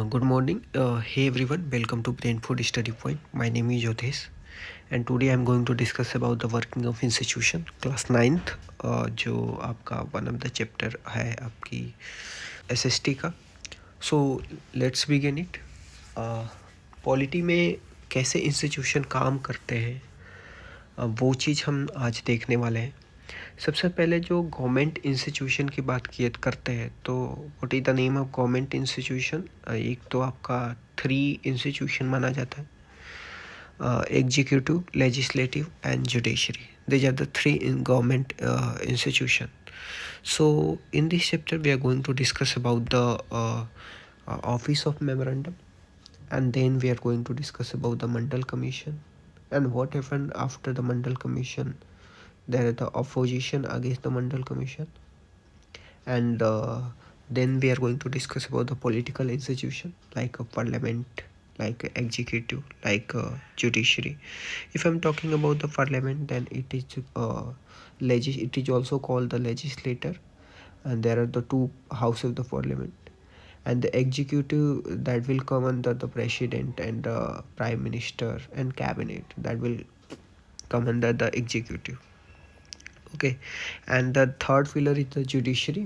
Good morning. Hey everyone, welcome to Brainfood Study Point. My name is Yotesh, and today I'm going to discuss about the working of institution class ninth, जो आपका one of the chapter है आपकी SST का. So let's begin it. Polity में कैसे institution काम करते हैं वो चीज़ हम आज देखने वाले हैं. सबसे पहले जो गवर्नमेंट इंस्टीट्यूशन की बात किए करते हैं तो what is the name of government institution. एक तो आपका 3 इंस्टीट्यूशन माना जाता है, executive, legislative and judiciary. These are the 3 in government institution. So in this chapter we are going to discuss about the office of memorandum, and then we are going to discuss about the Mandal Commission and what happened after the Mandal Commission. There is the opposition against the Mandal Commission, and then we are going to discuss about the political institution like a parliament, like a executive, like a judiciary. If I'm talking about the parliament, then it is it is also called the legislator, and there are the two houses of the parliament, and the executive that will come under the president and the prime minister, and cabinet that will come under the executive. Okay, and the third pillar is the judiciary,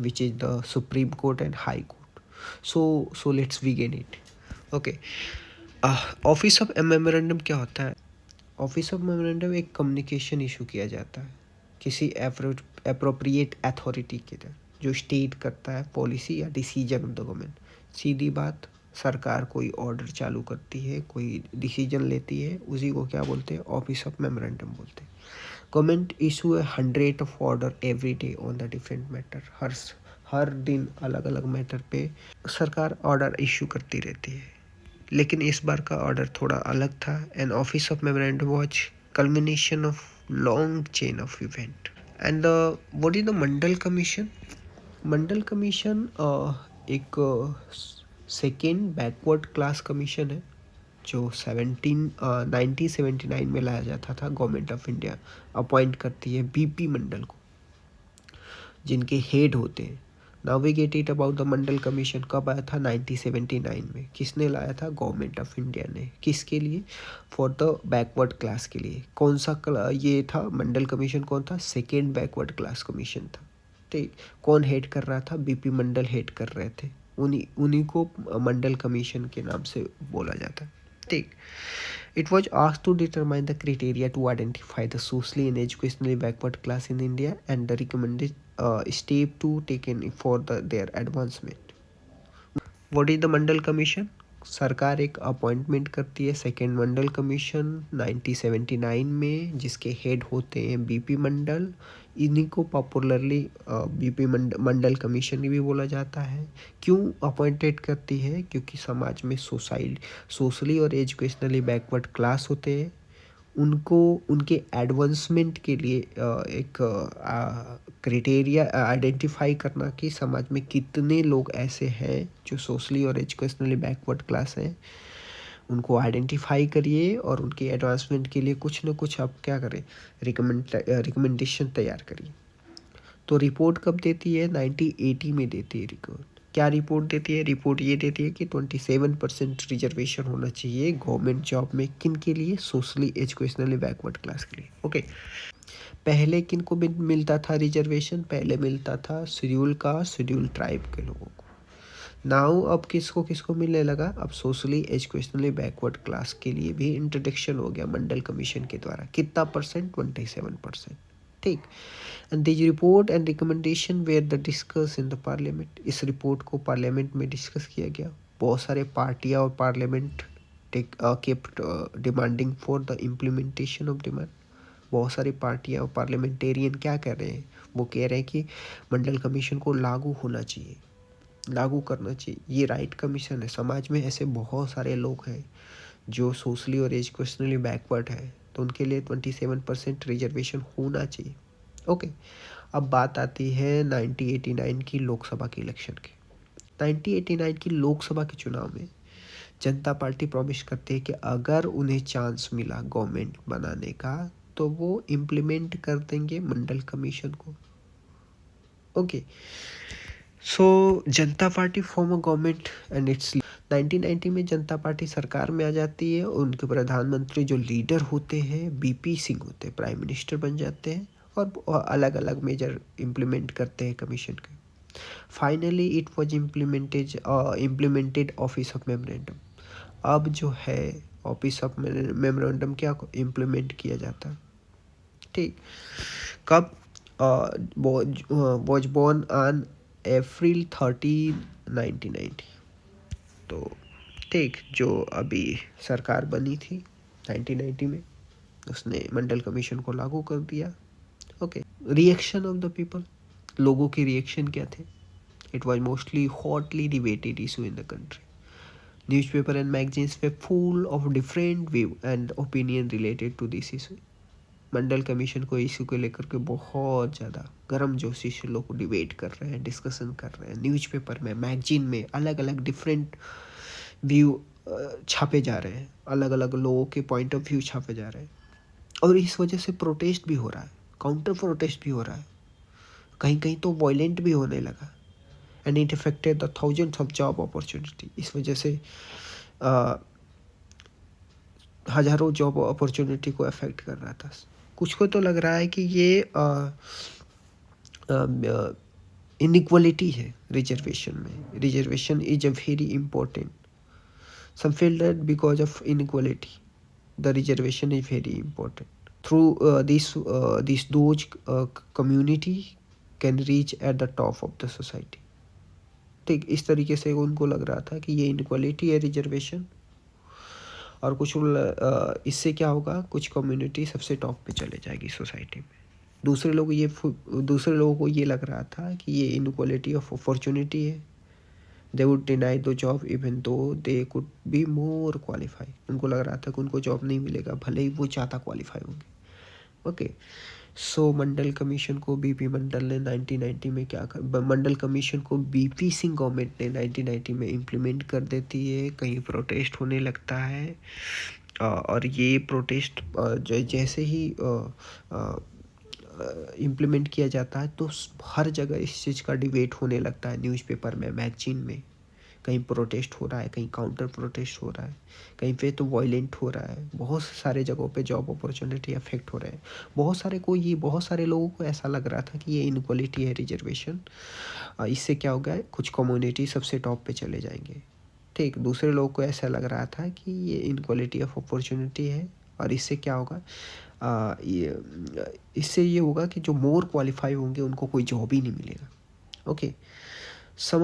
which is the supreme court and high court. So let's begin it. Okay. Office of memorandum क्या होता है? Office of memorandum एक communication issue किया जाता है किसी appropriate authority के तरफ जो स्टेट करता है पॉलिसी या डिसीजन ऑफ द गवर्नमेंट. सीधी बात, सरकार कोई ऑर्डर चालू करती है, कोई डिसीजन लेती है, उसी को क्या बोलते हैं? ऑफिस ऑफ मेमोरेंडम बोलते हैं. गवर्नमेंट इशू है 100 of order every day on the different matter. हर दिन अलग अलग मैटर पे सरकार ऑर्डर इशू करती रहती है. लेकिन इस बार का ऑर्डर थोड़ा अलग था. And office of memorandum was culmination of long chain of event. And what is the Mandal commission? Mandal commission एक सेकेंड बैकवर्ड क्लास कमीशन है जो 1979 में लाया जाता था. गवर्नमेंट ऑफ इंडिया अपॉइंट करती है बीपी मंडल को, जिनके हेड होते हैं. Now we get it about the Mandal commission. कब आया था? 1979 में. किसने लाया था? गवर्नमेंट ऑफ इंडिया ने. किसके लिए? फॉर द बैकवर्ड क्लास के लिए. कौन सा ये था मंडल कमीशन? कौन था? सेकेंड बैकवर्ड क्लास कमीशन था. ठीक. कौन हेड कर रहा था? बीपी मंडल हेड कर रहे थे. उन्हीं को मंडल कमीशन के नाम से बोला जाता है. ठीक. It was asked to determine the criteria to identify the socially and educationally backward class in India and the recommended step to taken for their advancement. What is the Mandal Commission? सरकार एक appointment करती है second मंडल commission 1979 में, जिसके head होते हैं BP मंडल. इन्हीं को पॉपुलरली बीपी मंडल कमीशन भी बोला जाता है. क्यों अपॉइंटेड करती है? क्योंकि समाज में सोशली और एजुकेशनली बैकवर्ड क्लास होते हैं. उनको उनके एडवांसमेंट के लिए एक क्राइटेरिया आइडेंटिफाई करना कि समाज में कितने लोग ऐसे हैं जो सोशली और एजुकेशनली बैकवर्ड क्लास हैं. उनको आइडेंटिफाई करिए और उनके एडवांसमेंट के लिए कुछ ना कुछ आप क्या करें, रिकमेंडेशन तैयार करिए. तो रिपोर्ट कब देती है? 1980 में देती है रिपोर्ट. क्या रिपोर्ट देती है? रिपोर्ट ये देती है कि 27% रिजर्वेशन होना चाहिए गवर्नमेंट जॉब में. किन के लिए? सोशली एजुकेशनली बैकवर्ड क्लास के लिए. ओके. पहले किन को मिलता था रिजर्वेशन? पहले मिलता था शेड्यूल कास्ट, शेड्यूल ट्राइब के लोगों को. नाउ अब किसको किसको मिलने लगा? अब सोशली एजुकेशनली बैकवर्ड क्लास के लिए भी इंट्रोडक्शन हो गया मंडल कमीशन के द्वारा. कितना परसेंट? 27%. ठीक. And this report and recommendation were the discuss in the parliament. इस रिपोर्ट को पार्लियामेंट में डिस्कस किया गया. बहुत सारे पार्टियां और parliament kept demanding for the implementation of demand. बहुत सारी पार्टियां और पार्लियामेंटेरियन क्या कह रहे हैं? वो कह रहे हैं कि मंडल कमीशन को लागू होना चाहिए, लागू करना चाहिए. ये राइट कमीशन है. समाज में ऐसे बहुत सारे लोग हैं जो सोशली और एजुकेशनली बैकवर्ड है, तो उनके लिए 27% रिजर्वेशन होना चाहिए. ओके. अब बात आती है 1989 की लोकसभा के इलेक्शन की. 1989 की लोकसभा के चुनाव में जनता पार्टी प्रॉमिस करती है कि अगर उन्हें चांस मिला गवर्नमेंट बनाने का तो वो इम्प्लीमेंट कर देंगे मंडल कमीशन को. Okay. So Janata party form a government and it's 1990 में जनता पार्टी सरकार में आ जाती है। उनके प्रधानमंत्री जो लीडर होते हैं बीपी सिंह होते हैं, प्राइम मिनिस्टर बन जाते हैं और अलग अलग मेजर इम्प्लीमेंट करते हैं कमीशन के। Finally it was implemented office of memorandum. अब जो है ऑफिस ऑफ मेमोरेंडम क्या इम्प्लीमेंट किया जाता है, ठीक। कब? Was born on April 13, 1990। तो ठीक, जो अभी सरकार बनी थी 1990 में, उसने मंडल कमीशन को लागू कर दिया। Okay, reaction of the people, लोगों के रिएक्शन क्या थे? It was mostly hotly debated issue in the country. Newspaper and magazines were full of different view and opinion related to this issue. Mandal commission को issue को लेकर के बहुत ज़्यादा गर्म जोशी से लोग डिबेट कर रहे हैं, डिस्कशन कर रहे हैं। न्यूज़पेपर में, मैगजीन में अलग अलग डिफरेंट व्यू छापे जा रहे हैं, अलग अलग लोगों के पॉइंट ऑफ व्यू छापे जा रहे हैं। और इस वजह से प्रोटेस्ट भी हो रहा है, काउंटर प्रोटेस्ट भी हो रहा है, कहीं कहीं तो वायलेंट भी होने लगा। And it affected the thousands of job opportunity. इस वजह से हज़ारों जॉब अपॉर्चुनिटी को अफेक्ट कर रहा था। कुछ को तो लग रहा है कि ये इनइक्वलिटी है रिजर्वेशन में। Reservation is a very important. Some feel that because of inequality the reservation is very important. Through this those community can reach at the top of the society. ठीक, इस तरीके से उनको लग रहा था कि ये इनइक्वलिटी है रिजर्वेशन, और कुछ इससे क्या होगा, कुछ कम्युनिटी सबसे टॉप पे चले जाएगी सोसाइटी में। दूसरे लोगों को ये लग रहा था कि ये इनइक्वालिटी ऑफ अपॉर्चुनिटी है। They would deny the job even though they could be more qualify. उनको लग रहा था कि उनको जॉब नहीं मिलेगा भले ही वो ज़्यादा क्वालिफाई होंगे। ओके, सो मंडल कमीशन को बीपी मंडल ने 1990 में मंडल कमीशन को बीपी सिंह गवर्नमेंट ने 1990 में इम्प्लीमेंट कर देती है। कहीं प्रोटेस्ट होने लगता है, और ये प्रोटेस्ट जैसे ही इम्प्लीमेंट किया जाता है तो हर जगह इस चीज़ का डिबेट होने लगता है। न्यूज़पेपर में, मैगजीन में, कहीं प्रोटेस्ट हो रहा है, कहीं काउंटर प्रोटेस्ट हो रहा है, कहीं पे तो वायलेंट हो रहा है। बहुत सारे जगहों पे जॉब अपॉर्चुनिटी अफेक्ट हो रहे हैं। बहुत सारे लोगों को ऐसा लग रहा था कि ये इनक्वालिटी है रिजर्वेशन, इससे क्या होगा, कुछ कम्युनिटी सबसे टॉप पे चले जाएंगे। ठीक, दूसरे लोगों को ऐसा लग रहा था कि ये इनक्वालिटी ऑफ अपॉर्चुनिटी है, और इससे क्या होगा, इससे ये होगा कि जो मोर क्वालिफाई होंगे उनको कोई जॉब ही नहीं मिलेगा। Okay, some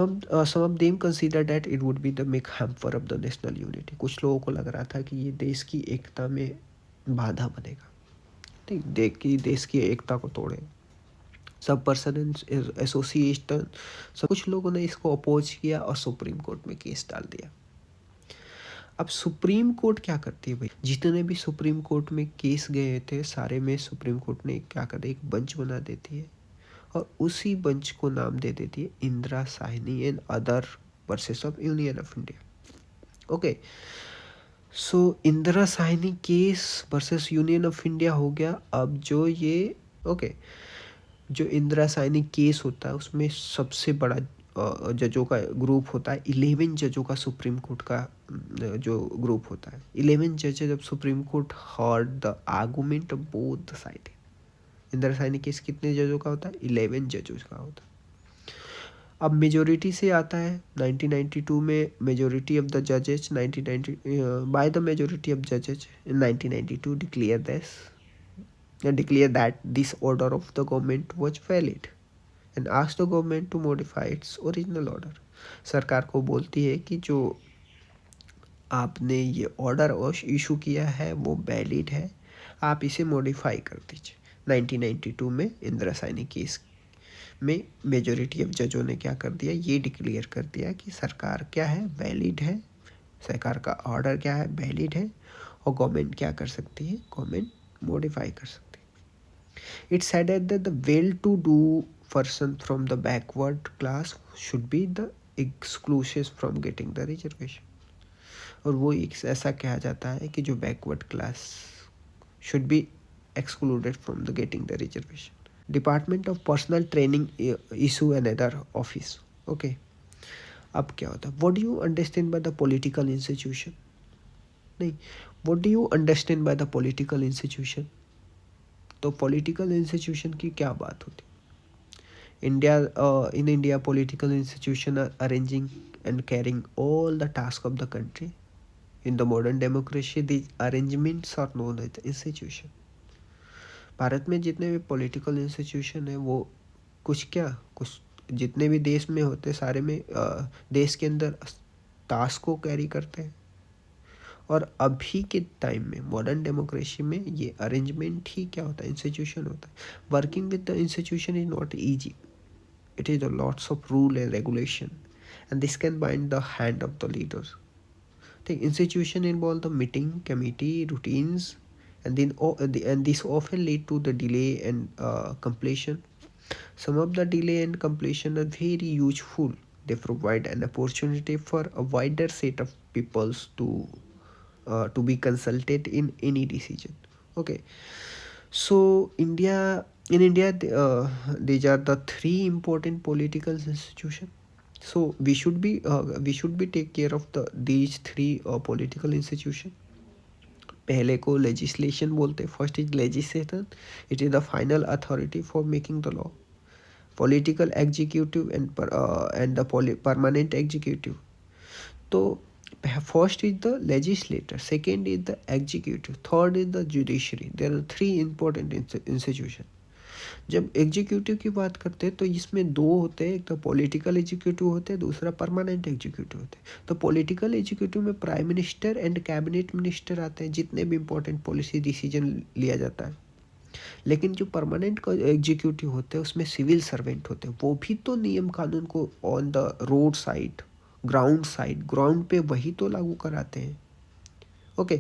of them consider that it would be the make hamper of the national unity। कुछ लोगों को लग रहा था कि ये देश की एकता में बाधा बनेगा। ठीक, देश की एकता को तोड़े। सब पर्सन एसोसिएशन, सब कुछ लोगों ने इसको अपोज किया और सुप्रीम कोर्ट में केस डाल दिया। अब सुप्रीम कोर्ट क्या करती है भाई, जितने भी सुप्रीम कोर्ट में केस गए थे सारे में सुप्रीम कोर्ट ने क्या कर दिया, एक बेंच बना देती है, और उसी बेंच को नाम दे देती है Indira Sahni and other versus of union of India. Okay, so Indira Sahni case versus union of India हो गया। अब जो ये जो इंदिरा साहनी केस होता है उसमें सबसे बड़ा जजों का ग्रुप होता है। 11 जजों का सुप्रीम कोर्ट का जो ग्रुप होता है। 11 जज जब supreme court heard the argument of both the side. Indira Sahni case कितने जजों का होता है? 11 जजों का होता है। अब मेजोरिटी से आता है 1992 में, मेजोरिटी ऑफ द जजेस 1990 बाय द मेजोरिटी ऑफ जजेस इन 1992 declare that this order of the government was valid and asked the government to modify its original order। सरकार को बोलती है कि जो आपने ये ऑर्डर इशू किया है वो वैलिड है, आप इसे मॉडिफाई कर दीजिए। 1992 में इंदिरा साहनी केस में मेजोरिटी ऑफ जजों ने क्या कर दिया, ये डिक्लेयर कर दिया कि सरकार क्या है, वैलिड है, सरकार का ऑर्डर क्या है, वैलिड है, और गवर्नमेंट क्या कर सकती है, गवर्नमेंट मॉडिफाई कर सकती है। It said that the well-to-do person from the backward class should be the exclusive from getting the reservation। और वो एक ऐसा कहा जाता है कि जो backward class should be excluded from the getting the reservation। Department of personal training issue another office. Okay, अब क्या होता है, what do you understand by the political institution, नहीं, what do you understand by the political institution. तो political institution की क्या बात होती है। In India, political institutions are arranging and carrying all the tasks of the country. In the modern democracy, these arrangements are known as institution. Bharat में जितने भी political institution है वो कुछ जितने भी देश में होते सारे में देश के अंदर टास्क को कैरी करते हैं। और अभी के टाइम में मॉडर्न डेमोक्रेसी में ये अरेंजमेंट ही क्या होता है, इंस्टीट्यूशन होता है। Working with the institution is not easy, it is a lots of rule and regulation, and this can bind the hand of the leaders. The institution involve the meeting committee routines, and this often lead to the delay and completion. Some of the delay and completion are very useful. They provide an opportunity for a wider set of peoples to be consulted in any decision. Okay, so in India, these are the three important political institutions. So we should be take care of these three political institutions. पहले को legislation बोलते हैं, first is legislator, it is the final authority for making the law. Political executive and the permanent executive. तो first is the legislator, second is the executive, third is the judiciary. There are three important institution. जब executive की बात करते हैं तो इसमें दो होते हैं, एक तो पॉलिटिकल एग्जीक्यूटिव होते हैं, दूसरा परमानेंट एग्जीक्यूटिव होते हैं. तो पॉलिटिकल एग्जीक्यूटिव में prime minister and cabinet minister आते हैं, जितने भी इंपॉर्टेंट पॉलिसी डिसीजन लिया जाता है. लेकिन जो परमानेंट एग्जीक्यूटिव होते हैं उसमें सिविल सर्वेंट होते हैं, वो भी तो नियम कानून को on the road side ground पे वही तो लागू कराते हैं. ओके,